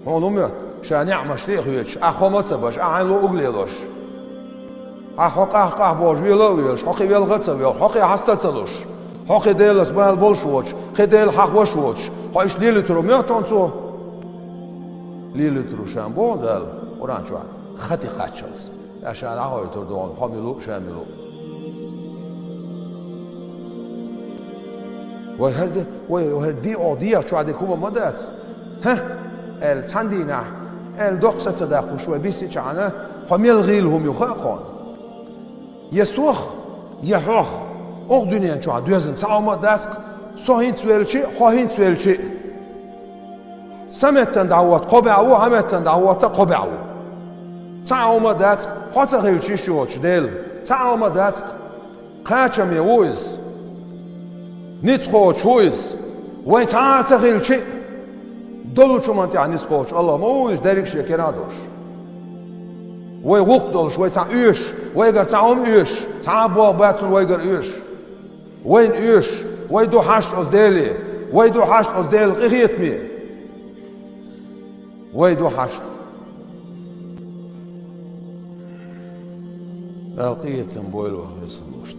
هون أميت شان يعمش ليخيش أخو متسبش أعين لو أغليلوش أخو قه باش ويلويش حقي ويلغتسويل حقي حستتلوش حقي ديلت بال بولشوش خديل حق وشوش حايش ليلترو ميتون سو ليلترو شان بودل ورانشوا خطي قاتشز عشان أهوي تردون حملو شاملو وهردي أودية شو عادي كوما مدات ها التندينا الدقسة صداقو شوي بيسي شانا حميل غيلهم يخاقون يسوخ يحوخ أغ دنيا شو عاد يزن ساوما داسك صهين تسويلشي خاهين تسويلشي سمتن دعوات قبعو همتن دعوات قبعو ساوما داسك حتى غيلشي شوش ديل ساوما داسك قاتشم يويز نتخوش هويز ويتعاتا غيلشي دولو شو منتي عن نتخوش الله مويز داريك شي كنادوش ويغوقدولش ويتع ايش ويقر تعوم ايش تعبوا باتون ويقر ايش وين ايش ويدو حاشت أزدالي ويدو حاشت أزدالي قيتمي ويدو حاشت القيتم بويلو هيسلوش